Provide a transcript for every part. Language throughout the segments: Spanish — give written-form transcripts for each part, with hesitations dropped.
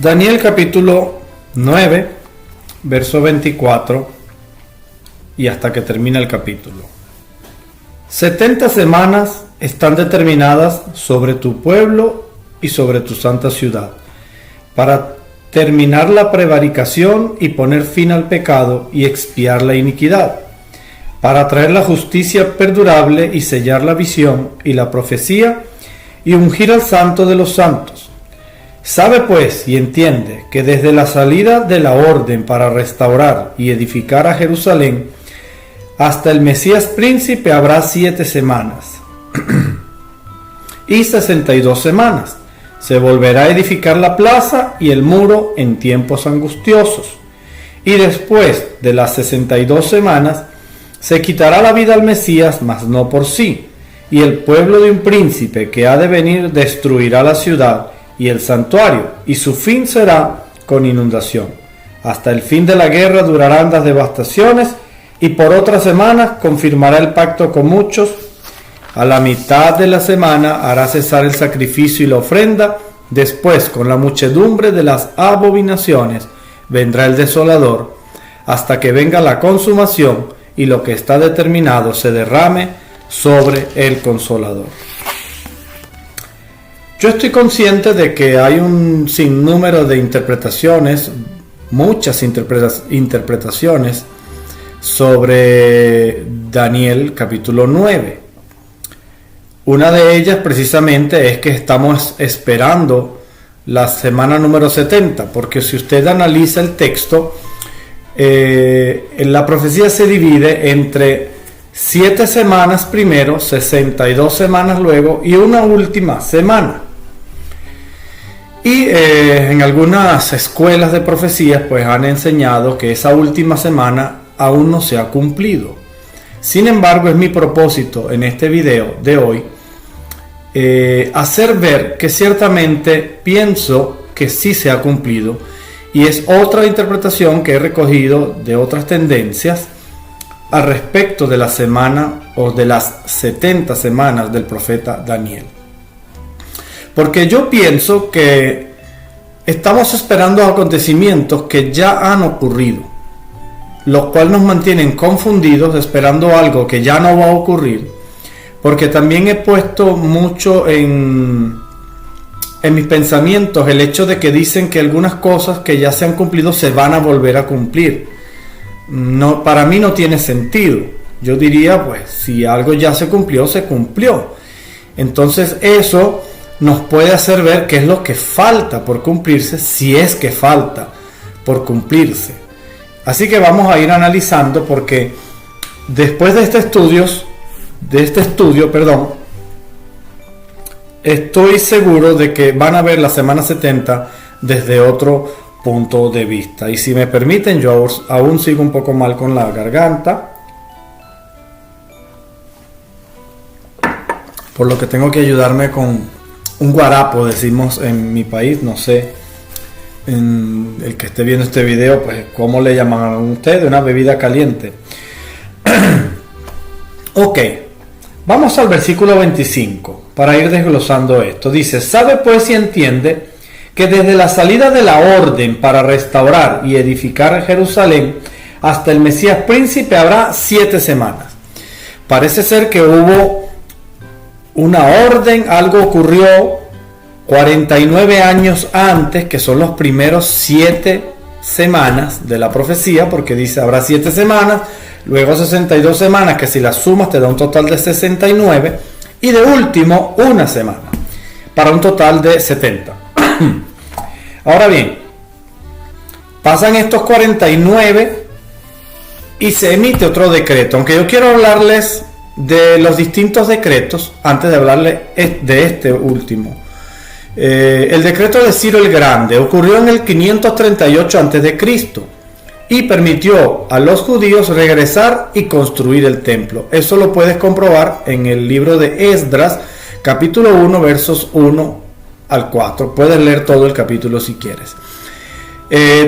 Daniel capítulo 9, verso 24 y hasta que termina el capítulo. 70 semanas están determinadas sobre tu pueblo y sobre tu santa ciudad, para terminar la prevaricación y poner fin al pecado y expiar la iniquidad, para traer la justicia perdurable y sellar la visión y la profecía y ungir al santo de los santos. Sabe pues y entiende que desde la salida de la orden para restaurar y edificar a Jerusalén hasta el Mesías príncipe habrá 7 semanas y 62 semanas. Se volverá a edificar la plaza y el muro en tiempos angustiosos. Y después de las 62 semanas se quitará la vida al Mesías, mas no por sí. Y el pueblo de un príncipe que ha de venir destruirá la ciudad y el santuario, y su fin será con inundación. Hasta el fin de la guerra durarán las devastaciones, y por otras semanas confirmará el pacto con muchos. A la mitad de la semana hará cesar el sacrificio y la ofrenda. Después, con la muchedumbre de las abominaciones, vendrá el desolador, hasta que venga la consumación y lo que está determinado se derrame sobre el consolador. Yo estoy consciente de que hay un sinnúmero de interpretaciones, muchas interpretaciones sobre Daniel capítulo 9. Una de ellas precisamente es que estamos esperando la semana número 70, porque si usted analiza el texto, la profecía se divide entre 7 semanas primero, 62 semanas luego y una última semana. Y en algunas escuelas de profecías pues han enseñado que esa última semana aún no se ha cumplido. Sin embargo, es mi propósito en este video de hoy hacer ver que ciertamente pienso que sí se ha cumplido, y es otra interpretación que he recogido de otras tendencias al respecto de la semana o de las 70 semanas del profeta Daniel. Porque yo pienso que estamos esperando acontecimientos que ya han ocurrido, lo cual nos mantienen confundidos esperando algo que ya no va a ocurrir, porque también he puesto mucho en mis pensamientos el hecho de que dicen que algunas cosas que ya se han cumplido se van a volver a cumplir. No, para mí no tiene sentido. Yo diría, pues, si algo ya se cumplió, se cumplió. Entonces eso nos puede hacer ver qué es lo que falta por cumplirse, si es que falta por cumplirse. Así que vamos a ir analizando, porque después de este estudio, estoy seguro de que van a ver la semana 70 desde otro punto de vista. Y si me permiten, yo aún sigo un poco mal con la garganta, por lo que tengo que ayudarme con un guarapo, decimos en mi país. No sé, en el que esté viendo este video, pues cómo le llaman ustedes, una bebida caliente. Ok, vamos al versículo 25 para ir desglosando esto. Dice: sabe pues y entiende que desde la salida de la orden para restaurar y edificar Jerusalén hasta el Mesías príncipe habrá 7 semanas. Parece ser que hubo una orden, algo ocurrió 49 años antes, que son los primeros 7 semanas de la profecía, porque dice habrá 7 semanas, luego 62 semanas, que si las sumas te da un total de 69, y de último una semana, para un total de 70. Ahora bien, pasan estos 49 y se emite otro decreto, aunque yo quiero hablarles de los distintos decretos antes de hablarles de este último. El decreto de Ciro el Grande ocurrió en el 538 a.C. y permitió a los judíos regresar y construir el templo. Eso lo puedes comprobar en el libro de Esdras, capítulo 1, versos 1 al 4. Puedes leer todo el capítulo si quieres.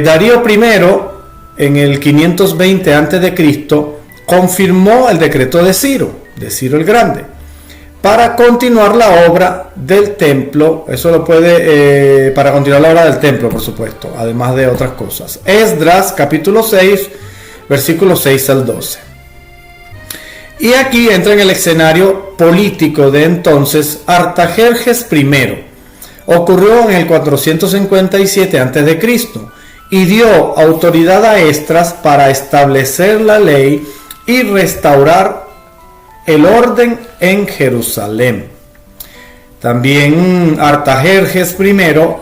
Darío I, en el 520 a.C., confirmó el decreto de Ciro el Grande, para continuar la obra del templo. Eso lo puede, para continuar la obra del templo, por supuesto, además de otras cosas. Esdras, capítulo 6, versículos 6 al 12. Y aquí entra en el escenario político de entonces Artajerjes I. Ocurrió en el 457 a.C. y dio autoridad a Esdras para establecer la ley y restaurar el orden en Jerusalén. También Artajerjes I,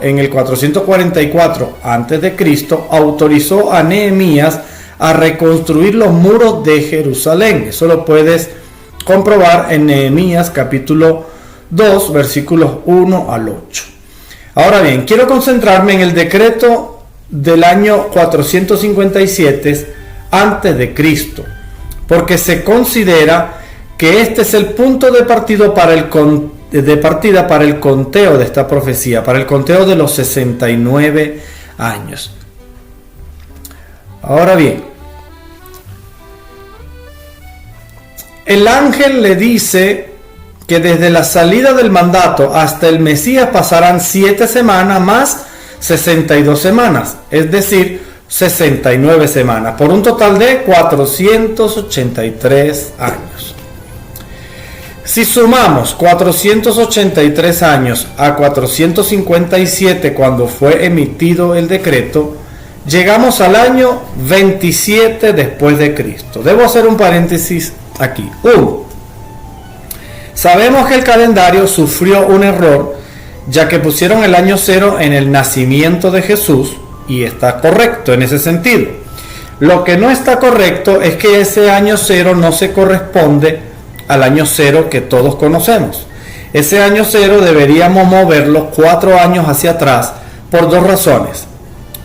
en el 444 a.C., autorizó a Nehemías a reconstruir los muros de Jerusalén. Eso lo puedes comprobar en Nehemías capítulo 2, versículos 1 al 8. Ahora bien, quiero concentrarme en el decreto del año 457 a.C., porque se considera que este es el punto de partida para el conteo de esta profecía, para el conteo de los 69 años. Ahora bien, el ángel le dice que desde la salida del mandato hasta el Mesías pasarán 7 semanas más 62 semanas, es decir, 69 semanas, por un total de 483 años. Si sumamos 483 años a 457 cuando fue emitido el decreto, llegamos al año 27 después de Cristo. Debo hacer un paréntesis aquí. 1. Sabemos que el calendario sufrió un error, ya que pusieron el año 0 en el nacimiento de Jesús, y está correcto en ese sentido. Lo que no está correcto es que ese año 0 no se corresponde al año 0 que todos conocemos. Ese año 0 deberíamos moverlo 4 años hacia atrás por 2 razones.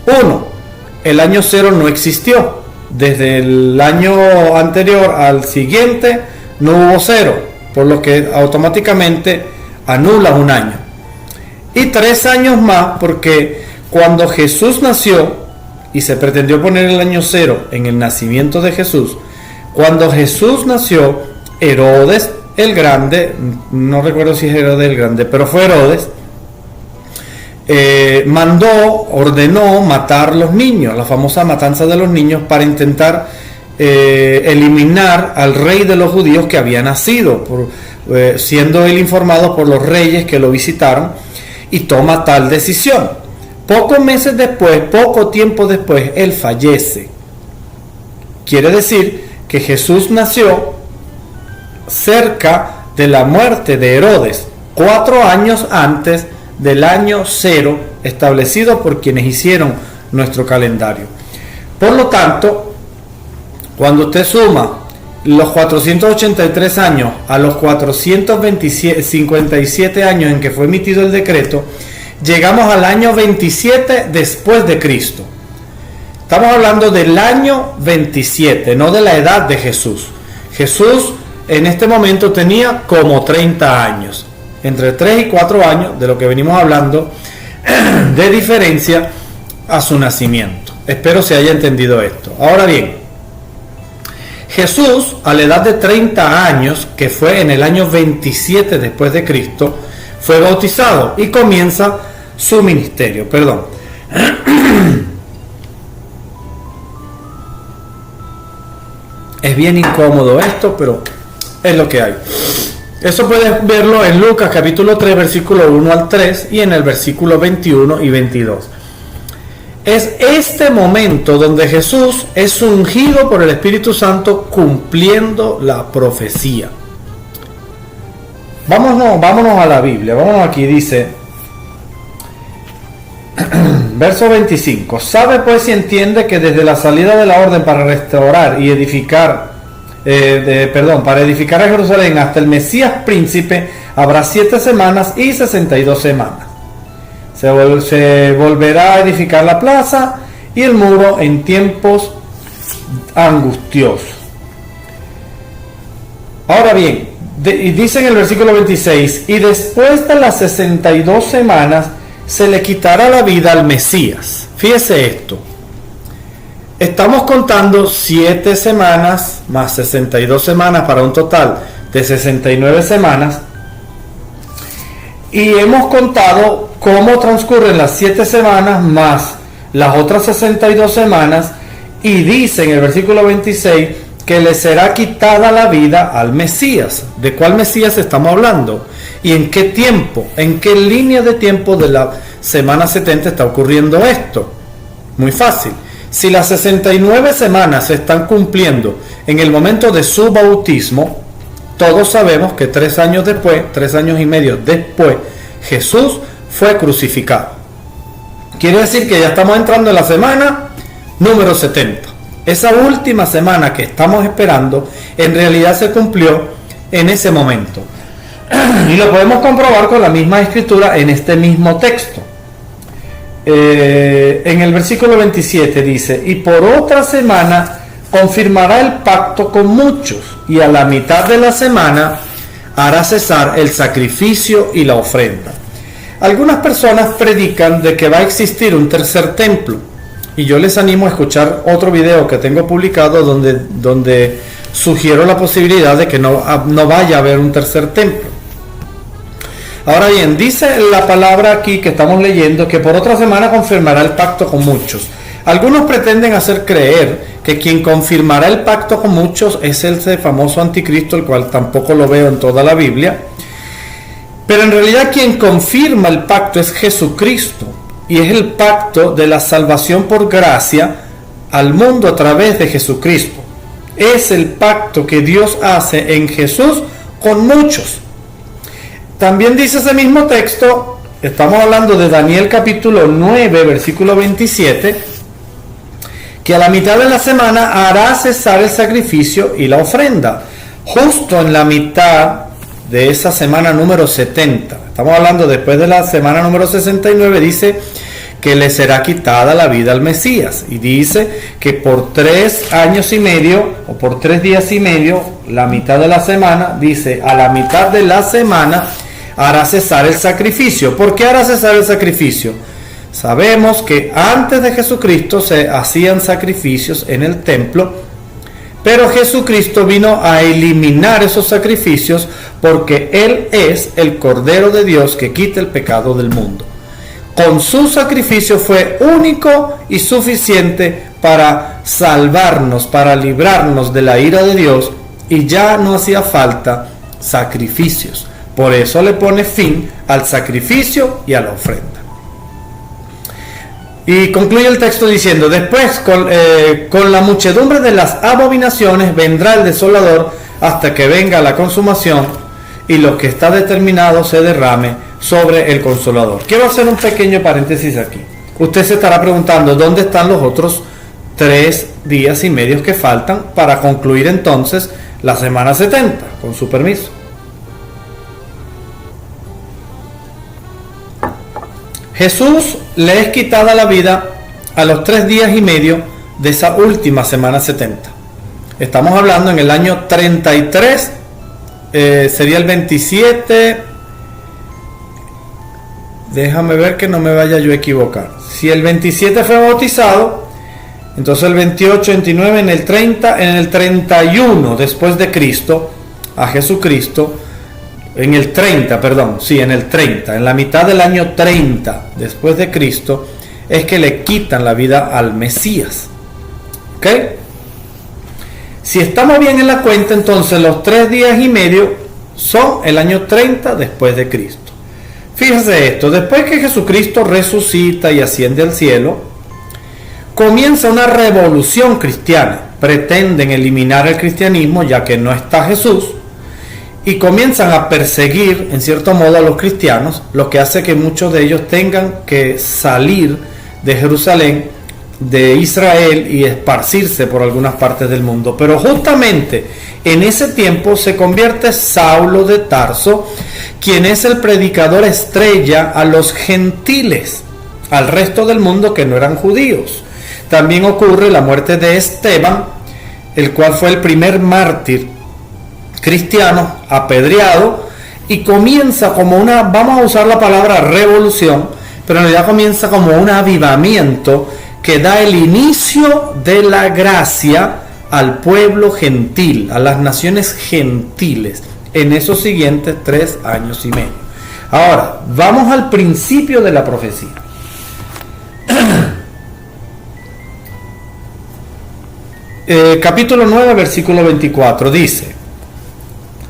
1. El año 0 no existió. Desde el año anterior al siguiente no hubo 0, por lo que automáticamente anula un año. Y 3 años más, porque cuando Jesús nació y se pretendió poner el año 0 en el nacimiento de Jesús, cuando Jesús nació, Herodes el Grande, no recuerdo si es Herodes el Grande, pero fue Herodes, ordenó matar los niños, la famosa matanza de los niños, para intentar eliminar al rey de los judíos que había nacido, siendo él informado por los reyes que lo visitaron, y toma tal decisión. Poco tiempo después, él fallece. Quiere decir que Jesús nació cerca de la muerte de Herodes, 4 años antes del año 0 establecido por quienes hicieron nuestro calendario. Por lo tanto, cuando usted suma los 483 años a los 457 años en que fue emitido el decreto, llegamos al año 27 después de Cristo. Estamos hablando del año 27, no de la edad de Jesús. Jesús en este momento tenía como 30 años, entre 3 y 4 años de lo que venimos hablando de diferencia a su nacimiento. Espero se haya entendido esto. Ahora bien, Jesús, a la edad de 30 años, que fue en el año 27 después de Cristo, fue bautizado y comienza su ministerio. Es bien incómodo esto, pero es lo que hay. Eso puedes verlo en Lucas capítulo 3, versículo 1 al 3 y en el versículo 21 y 22. Es este momento donde Jesús es ungido por el Espíritu Santo cumpliendo la profecía. Vámonos a la Biblia. Vámonos aquí, dice verso 25. Sabe pues y entiende que desde la salida de la orden para restaurar y edificar para edificar a Jerusalén hasta el Mesías príncipe habrá 7 semanas y 62 semanas. Se volverá a edificar la plaza y el muro en tiempos angustiosos. Ahora bien, dice en el versículo 26, y después de las 62 semanas se le quitará la vida al Mesías. Fíjese esto. Estamos contando 7 semanas más 62 semanas para un total de 69 semanas. Y hemos contado cómo transcurren las 7 semanas más las otras 62 semanas, y dice en el versículo 26 que le será quitada la vida al Mesías. ¿De cuál Mesías estamos hablando? ¿Y en qué tiempo? ¿En qué línea de tiempo de la semana 70 está ocurriendo esto? Muy fácil. Si las 69 semanas se están cumpliendo en el momento de su bautismo, todos sabemos que 3 años después, 3 años y medio después, Jesús fue crucificado. Quiere decir que ya estamos entrando en la semana número 70. Esa última semana que estamos esperando, en realidad se cumplió en ese momento. Y lo podemos comprobar con la misma escritura en este mismo texto. En el versículo 27 dice: y por otra semana confirmará el pacto con muchos, y a la mitad de la semana hará cesar el sacrificio y la ofrenda. Algunas personas predican de que va a existir un tercer templo, y yo les animo a escuchar otro video que tengo publicado donde sugiero la posibilidad de que no vaya a haber un tercer templo. Ahora bien, dice la palabra aquí que estamos leyendo que por otra semana confirmará el pacto con muchos. Algunos pretenden hacer creer que quien confirmará el pacto con muchos es ese famoso anticristo, el cual tampoco lo veo en toda la Biblia. Pero en realidad quien confirma el pacto es Jesucristo, y es el pacto de la salvación por gracia al mundo a través de Jesucristo. Es el pacto que Dios hace en Jesús con muchos. También dice ese mismo texto, estamos hablando de Daniel capítulo 9, versículo 27, que a la mitad de la semana hará cesar el sacrificio y la ofrenda. Justo en la mitad de esa semana número 70, estamos hablando después de la semana número 69, dice que le será quitada la vida al Mesías, y dice que por 3 años y medio o por 3 días y medio, la mitad de la semana, dice a la mitad de la semana hará cesar el sacrificio. ¿Por qué hará cesar el sacrificio? Sabemos que antes de Jesucristo se hacían sacrificios en el templo, pero Jesucristo vino a eliminar esos sacrificios porque Él es el Cordero de Dios que quita el pecado del mundo. Con su sacrificio fue único y suficiente para salvarnos, para librarnos de la ira de Dios, y ya no hacía falta sacrificios. Por eso le pone fin al sacrificio y a la ofrenda. Y concluye el texto diciendo: después con la muchedumbre de las abominaciones vendrá el desolador hasta que venga la consumación y lo que está determinado se derrame sobre el consolador. Quiero hacer un pequeño paréntesis aquí. Usted se estará preguntando dónde están los otros 3 días y medio que faltan para concluir entonces la semana 70, con su permiso. Jesús le es quitada la vida a los 3 días y medio de esa última semana 70. Estamos hablando en el año 33, sería el 27. Déjame ver que no me vaya yo a equivocar. Si el 27 fue bautizado, entonces el 28, 29, en el 30, en el 31 después de Cristo, a Jesucristo, en el 30, en la mitad del año 30 después de Cristo, es que le quitan la vida al Mesías. ¿Ok? Si estamos bien en la cuenta, entonces los 3 días y medio son el año 30 después de Cristo. Fíjese esto: después que Jesucristo resucita y asciende al cielo, comienza una revolución cristiana. Pretenden eliminar el cristianismo ya que no está Jesús, y comienzan a perseguir en cierto modo a los cristianos, lo que hace que muchos de ellos tengan que salir de Jerusalén, de Israel, y esparcirse por algunas partes del mundo. Pero justamente en ese tiempo se convierte Saulo de Tarso, quien es el predicador estrella a los gentiles, al resto del mundo que no eran judíos. También ocurre la muerte de Esteban, el cual fue el primer mártir cristiano, apedreado, y comienza como una, vamos a usar la palabra revolución, pero en realidad comienza como un avivamiento que da el inicio de la gracia al pueblo gentil, a las naciones gentiles, en esos siguientes 3 años y medio. Ahora, vamos al principio de la profecía. Capítulo 9, versículo 24, dice: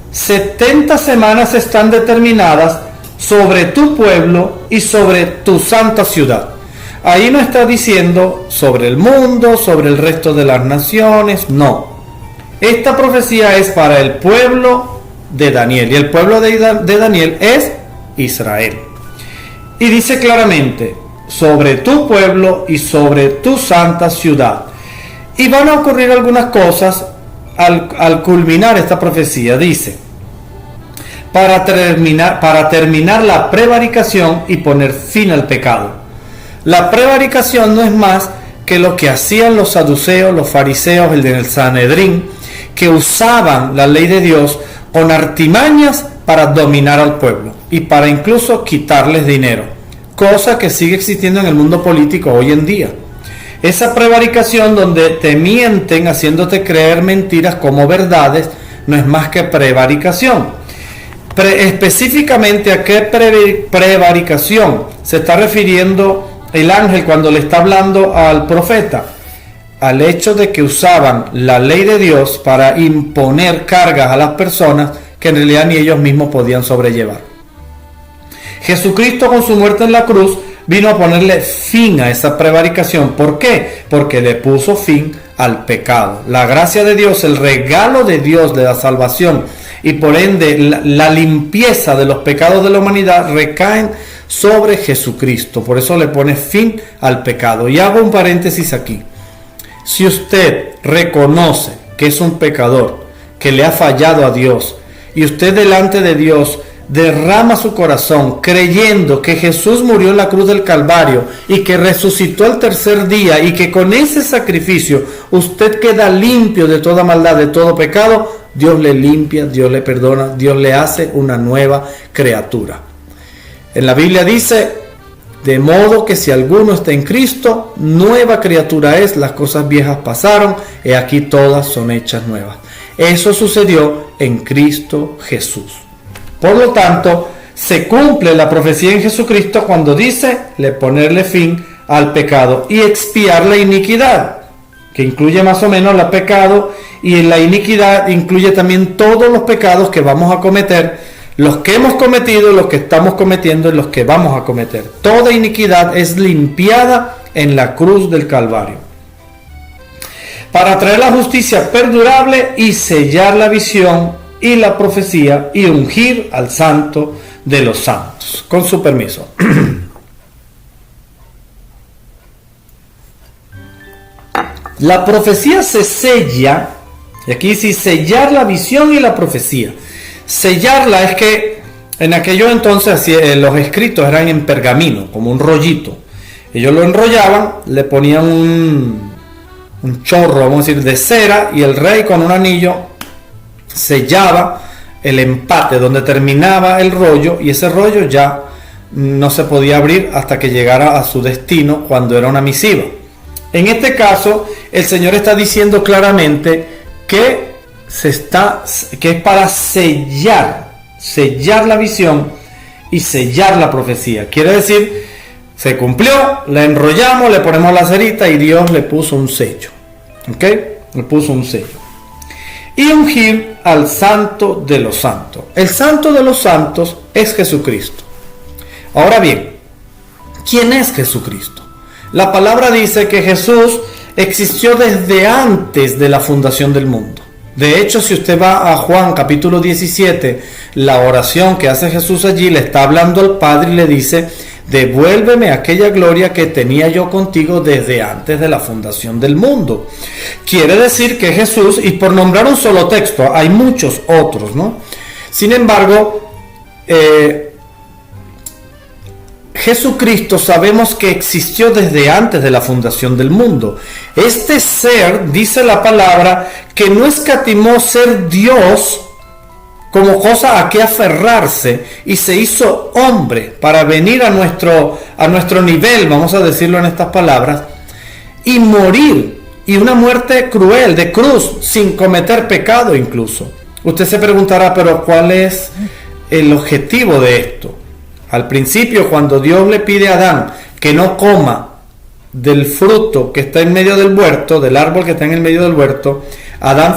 70 semanas están determinadas sobre tu pueblo y sobre tu santa ciudad. Ahí no está diciendo sobre el mundo, sobre el resto de las naciones, no. Esta profecía es para el pueblo de Daniel, y el pueblo de Daniel es Israel. Y dice claramente: sobre tu pueblo y sobre tu santa ciudad. Y van a ocurrir algunas cosas al culminar esta profecía. Dice: para terminar la prevaricación y poner fin al pecado. La prevaricación no es más que lo que hacían los saduceos, los fariseos, el del Sanedrín, que usaban la ley de Dios con artimañas para dominar al pueblo y para incluso quitarles dinero, cosa que sigue existiendo en el mundo político hoy en día. Esa prevaricación donde te mienten haciéndote creer mentiras como verdades no es más que prevaricación. Específicamente, ¿a qué prevaricación se está refiriendo el ángel cuando le está hablando al profeta? Al hecho de que usaban la ley de Dios para imponer cargas a las personas que en realidad ni ellos mismos podían sobrellevar. Jesucristo, con su muerte en la cruz, vino a ponerle fin a esa prevaricación. ¿Por qué? Porque le puso fin al pecado. La gracia de Dios, el regalo de Dios de la salvación y por ende la limpieza de los pecados de la humanidad recaen sobre Jesucristo. Por eso le pone fin al pecado. Y hago un paréntesis aquí. Si usted reconoce que es un pecador, que le ha fallado a Dios, y usted delante de Dios derrama su corazón creyendo que Jesús murió en la cruz del Calvario y que resucitó al tercer día, y que con ese sacrificio usted queda limpio de toda maldad, de todo pecado, Dios le limpia, Dios le perdona, Dios le hace una nueva criatura. En la Biblia dice: de modo que si alguno está en Cristo, nueva criatura es, las cosas viejas pasaron, y aquí todas son hechas nuevas. Eso sucedió en Cristo Jesús. Por lo tanto, se cumple la profecía en Jesucristo cuando dice ponerle fin al pecado y expiar la iniquidad, que incluye más o menos el pecado, y en la iniquidad incluye también todos los pecados que vamos a cometer, los que hemos cometido, los que estamos cometiendo y los que vamos a cometer. Toda iniquidad es limpiada en la cruz del Calvario, para traer la justicia perdurable y sellar la visión y la profecía y ungir al santo de los santos. Con su permiso. La profecía se sella, y aquí dice sellar la visión y la profecía. Sellarla es que en aquellos entonces los escritos eran en pergamino, como un rollito. Ellos lo enrollaban, le ponían un chorro, vamos a decir, de cera, y el rey con un anillo sellaba el empate donde terminaba el rollo, y ese rollo ya no se podía abrir hasta que llegara a su destino cuando era una misiva. En este caso, el Señor está diciendo claramente que es para sellar la visión y sellar la profecía. Quiere decir, se cumplió, la enrollamos, le ponemos la cerita y Dios le puso un sello. ¿Ok? Le puso un sello. Y ungir al santo de los santos. El santo de los santos es Jesucristo. Ahora bien, ¿quién es Jesucristo? La palabra dice que Jesús existió desde antes de la fundación del mundo. De hecho, si usted va a Juan capítulo 17, la oración que hace Jesús allí, le está hablando al Padre y le dice: devuélveme aquella gloria que tenía yo contigo desde antes de la fundación del mundo. Quiere decir que Jesús, y por nombrar un solo texto, hay muchos otros, ¿no? Sin embargo, Jesucristo sabemos que existió desde antes de la fundación del mundo. Este ser, dice la palabra, que no escatimó ser Dios como cosa a que aferrarse, y se hizo hombre para venir a nuestro nivel, vamos a decirlo en estas palabras, y morir, y una muerte cruel, de cruz, sin cometer pecado incluso. Usted se preguntará, pero ¿cuál es el objetivo de esto? Al principio, cuando Dios le pide a Adán que no coma del fruto que está en medio del huerto, del árbol que está en el medio del huerto, Adán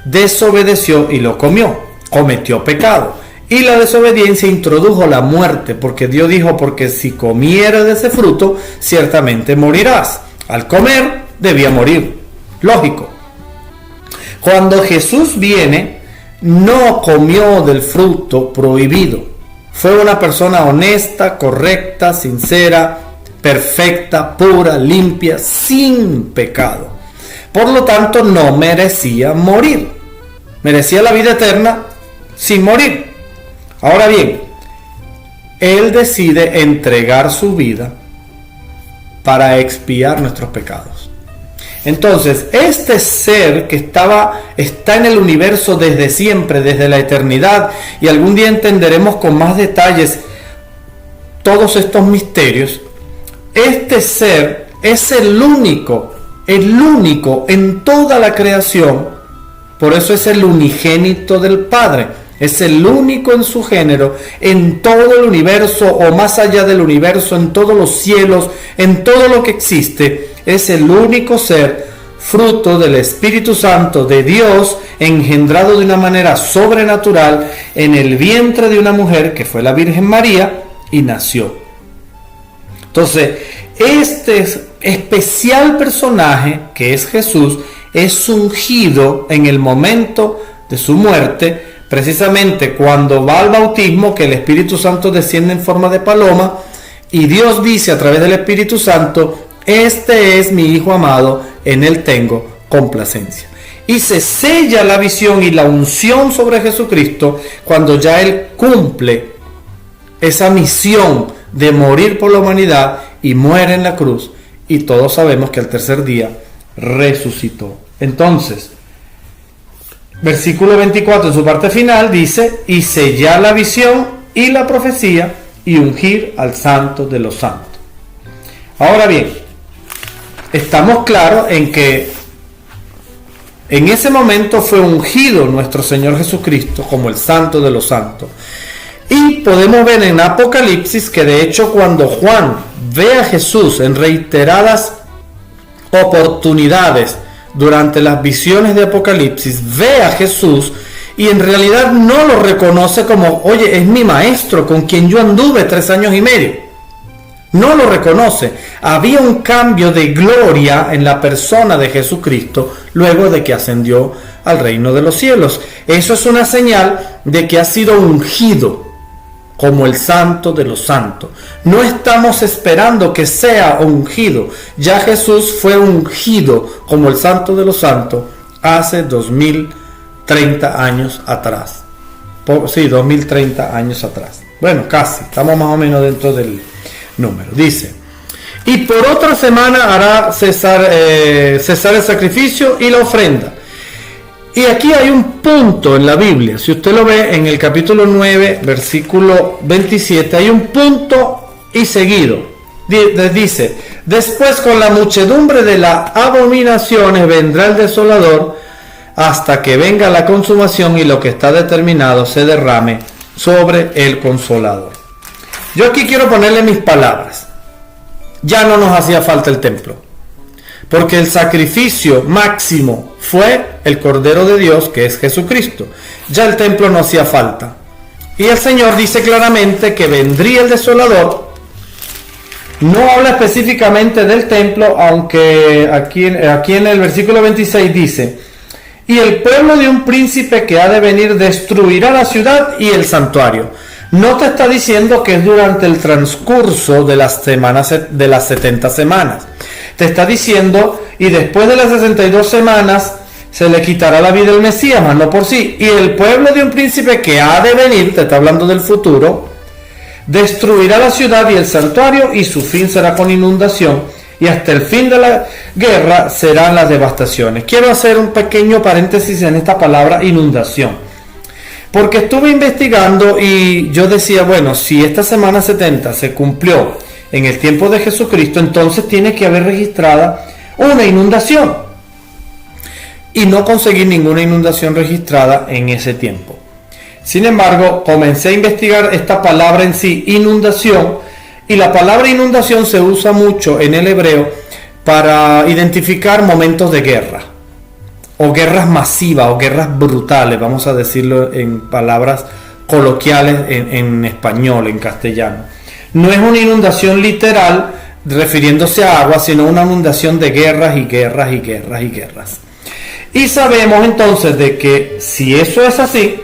desobedeció y lo comió, cometió pecado. Y la desobediencia introdujo la muerte, porque Dios dijo, porque si comieras de ese fruto, ciertamente morirás. Al comer, debía morir. Lógico. Cuando Jesús viene, no comió del fruto prohibido. Fue una persona honesta, correcta, sincera, perfecta, pura, limpia, sin pecado. Por lo tanto, no merecía morir. Merecía la vida eterna sin morir. Ahora bien, Él decide entregar su vida para expiar nuestros pecados. Entonces, este ser que está en el universo desde siempre, desde la eternidad, y algún día entenderemos con más detalles todos estos misterios, este ser es el único en toda la creación, por eso es el unigénito del Padre. Es el único en su género, en todo el universo o más allá del universo, en todos los cielos, en todo lo que existe. Es el único ser fruto del Espíritu Santo de Dios, engendrado de una manera sobrenatural en el vientre de una mujer que fue la Virgen María y nació. Entonces, este especial personaje que es Jesús es ungido en el momento de su muerte, precisamente cuando va al bautismo, que el Espíritu Santo desciende en forma de paloma y Dios dice a través del Espíritu Santo: este es mi Hijo amado, en él tengo complacencia. Y se sella la visión y la unción sobre Jesucristo cuando ya él cumple esa misión de morir por la humanidad y muere en la cruz, y todos sabemos que al tercer día resucitó. Entonces, versículo 24 en su parte final dice: y sellar la visión y la profecía y ungir al Santo de los Santos. Ahora bien, estamos claros en que en ese momento fue ungido nuestro Señor Jesucristo como el Santo de los Santos. Y podemos ver en Apocalipsis que de hecho cuando Juan ve a Jesús en reiteradas oportunidades durante las visiones de Apocalipsis, ve a Jesús y en realidad no lo reconoce como: oye, es mi maestro con quien yo anduve 3 años y medio. No lo reconoce. Había un cambio de gloria en la persona de Jesucristo luego de que ascendió al reino de los cielos. Eso es una señal de que ha sido ungido como el Santo de los Santos. No estamos esperando que sea ungido. Ya Jesús fue ungido como el Santo de los Santos hace 2030 años atrás. Sí, 2030 años atrás. Bueno, casi. Estamos más o menos dentro del número. Dice: y por otra semana hará cesar el sacrificio y la ofrenda. Y aquí hay un punto en la Biblia, si usted lo ve en el capítulo 9, versículo 27, hay un punto y seguido. Dice: después con la muchedumbre de las abominaciones vendrá el desolador, hasta que venga la consumación y lo que está determinado se derrame sobre el Consolador. Yo aquí quiero ponerle mis palabras. Ya no nos hacía falta el templo, porque el sacrificio máximo fue el Cordero de Dios, que es Jesucristo. Ya el templo no hacía falta. Y el Señor dice claramente que vendría el desolador. No habla específicamente del templo, aunque aquí en el versículo 26 dice: y el pueblo de un príncipe que ha de venir destruirá la ciudad y el santuario. No te está diciendo que es durante el transcurso de las 70 semanas. Te está diciendo: y después de las 62 semanas se le quitará la vida al Mesías, mas no por sí. Y el pueblo de un príncipe que ha de venir, te está hablando del futuro, destruirá la ciudad y el santuario, y su fin será con inundación, y hasta el fin de la guerra serán las devastaciones. Quiero hacer un pequeño paréntesis en esta palabra inundación, porque estuve investigando y yo decía: bueno, si esta semana 70 se cumplió en el tiempo de Jesucristo, entonces tiene que haber registrada una inundación. Y no conseguí ninguna inundación registrada en ese tiempo. Sin embargo, comencé a investigar esta palabra en sí, inundación, y la palabra inundación se usa mucho en el hebreo para identificar momentos de guerra, o guerras masivas, o guerras brutales, vamos a decirlo en palabras coloquiales en español, en castellano. No es una inundación literal refiriéndose a agua, sino una inundación de guerras y guerras y guerras y guerras. Y sabemos entonces de que si eso es así,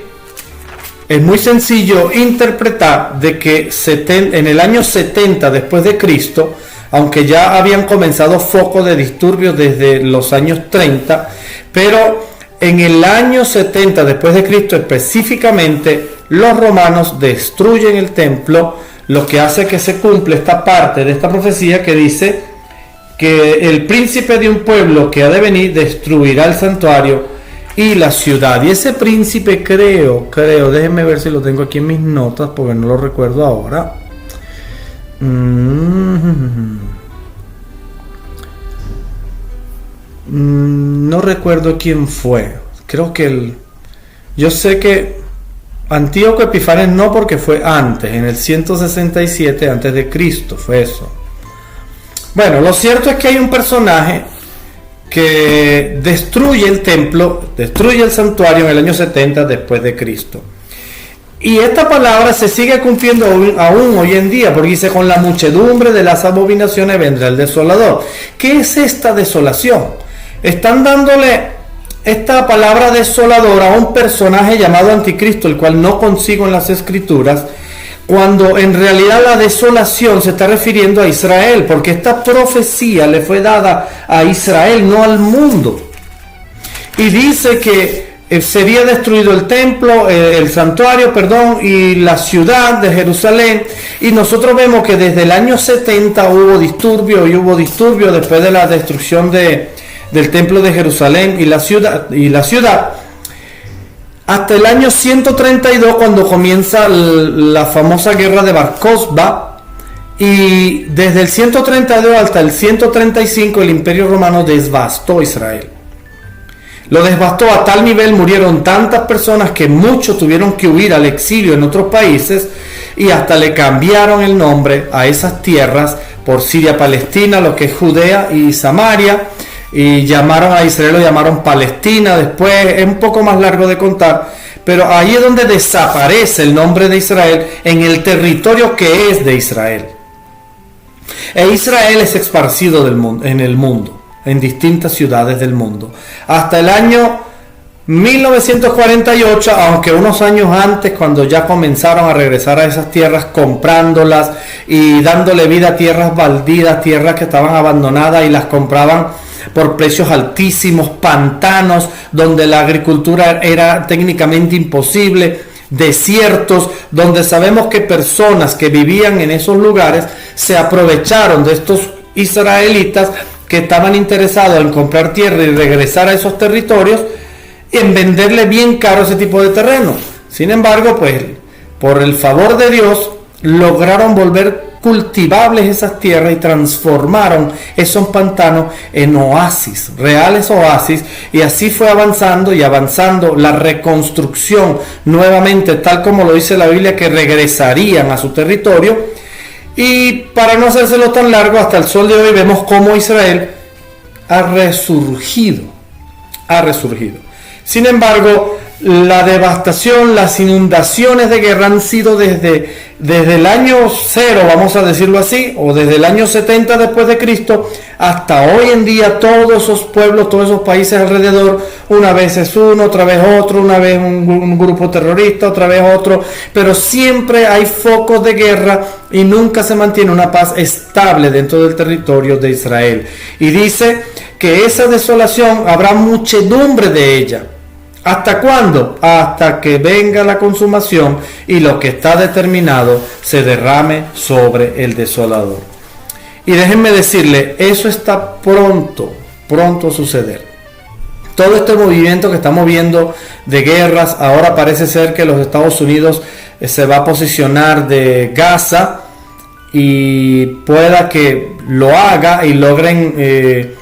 es muy sencillo interpretar de que en el año 70 después de Cristo, aunque ya habían comenzado focos de disturbios desde los años 30, pero en el año 70 después de Cristo específicamente, los romanos destruyen el templo, lo que hace que se cumpla esta parte de esta profecía que dice que el príncipe de un pueblo que ha de venir destruirá el santuario y la ciudad. Y ese príncipe creo, déjenme ver si lo tengo aquí en mis notas porque no lo recuerdo ahora. No recuerdo quién fue. Creo que yo sé que Antíoco Epifanes no, porque fue antes, en el 167 antes de Cristo, fue eso. Bueno, lo cierto es que hay un personaje que destruye el templo, destruye el santuario en el año 70 después de Cristo. Y esta palabra se sigue cumpliendo aún hoy en día, porque dice: con la muchedumbre de las abominaciones vendrá el desolador. ¿Qué es esta desolación? Están dándole esta palabra desolador a un personaje llamado Anticristo, el cual no consigo en las escrituras, cuando en realidad la desolación se está refiriendo a Israel, porque esta profecía le fue dada a Israel, no al mundo. Y dice que sería destruido el templo, el santuario, y la ciudad de Jerusalén. Y nosotros vemos que desde el año 70 hubo disturbio después de la destrucción del templo de Jerusalén y la ciudad, hasta el año 132, cuando comienza la famosa guerra de Bar Kokhba, y desde el 132 hasta el 135 el Imperio Romano devastó Israel. Lo devastó a tal nivel, murieron tantas personas que muchos tuvieron que huir al exilio en otros países, y hasta le cambiaron el nombre a esas tierras por Siria, Palestina, lo que es Judea y Samaria, y llamaron a Israel, lo llamaron Palestina. Después es un poco más largo de contar, pero ahí es donde desaparece el nombre de Israel en el territorio que es de Israel. E Israel es esparcido en el mundo, en distintas ciudades del mundo, hasta el año 1948, aunque unos años antes, cuando ya comenzaron a regresar a esas tierras, comprándolas y dándole vida a tierras baldías, tierras que estaban abandonadas, y las compraban por precios altísimos, pantanos donde la agricultura era técnicamente imposible, desiertos donde sabemos que personas que vivían en esos lugares se aprovecharon de estos israelitas que estaban interesados en comprar tierra y regresar a esos territorios y en venderle bien caro ese tipo de terreno. Sin embargo, pues por el favor de Dios lograron volver cultivables esas tierras y transformaron esos pantanos en oasis, reales oasis, y así fue avanzando y avanzando la reconstrucción nuevamente, tal como lo dice la Biblia, que regresarían a su territorio. Y para no hacérselo tan largo, hasta el sol de hoy vemos cómo Israel ha resurgido. Sin embargo, la devastación, las inundaciones de guerra han sido desde el año 0, vamos a decirlo así, o desde el año 70 después de Cristo hasta hoy en día. Todos esos pueblos, todos esos países alrededor, una vez es uno, otra vez otro, una vez un grupo terrorista, otra vez otro, pero siempre hay focos de guerra y nunca se mantiene una paz estable dentro del territorio de Israel. Y dice que esa desolación habrá muchedumbre de ella. ¿Hasta cuándo? Hasta que venga la consumación y lo que está determinado se derrame sobre el desolador. Y déjenme decirle, eso está pronto a suceder. Todo este movimiento que estamos viendo de guerras, ahora parece ser que los Estados Unidos se va a posicionar de Gaza, y pueda que lo haga y logren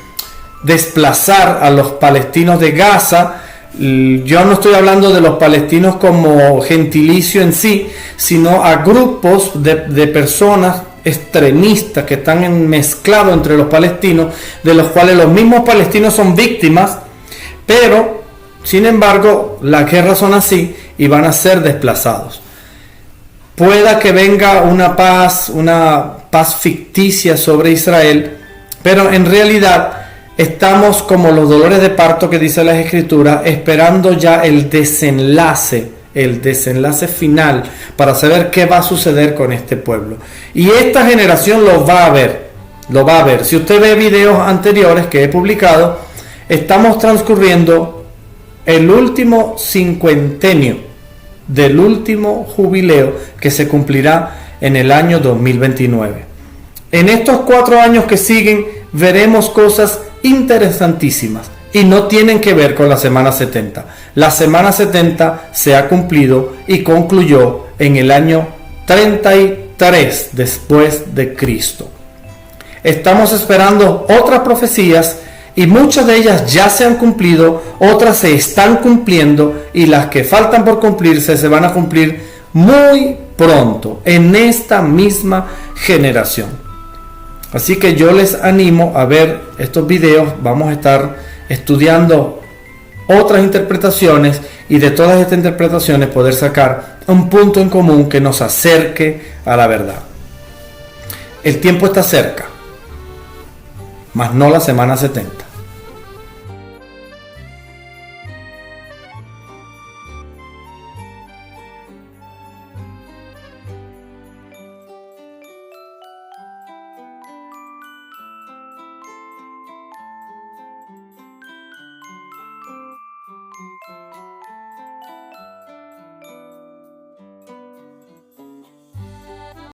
desplazar a los palestinos de Gaza. Yo no estoy hablando de los palestinos como gentilicio en sí, sino a grupos de personas extremistas que están mezclados entre los palestinos, de los cuales los mismos palestinos son víctimas, pero sin embargo las guerras son así y van a ser desplazados. Pueda que venga una paz ficticia sobre Israel, pero en realidad estamos como los dolores de parto que dice las Escrituras, esperando ya el desenlace final para saber qué va a suceder con este pueblo. Y esta generación lo va a ver. Si usted ve videos anteriores que he publicado, estamos transcurriendo el último cincuentenio del último jubileo que se cumplirá en el año 2029. En estos 4 años que siguen veremos cosas interesantísimas y no tienen que ver con la semana 70. La semana 70 se ha cumplido y concluyó en el año 33 después de Cristo. Estamos esperando otras profecías y muchas de ellas ya se han cumplido, otras se están cumpliendo y las que faltan por cumplirse se van a cumplir muy pronto en esta misma generación. Así que yo les animo a ver estos videos. Vamos a estar estudiando otras interpretaciones y de todas estas interpretaciones poder sacar un punto en común que nos acerque a la verdad. El tiempo está cerca, mas no la semana 70.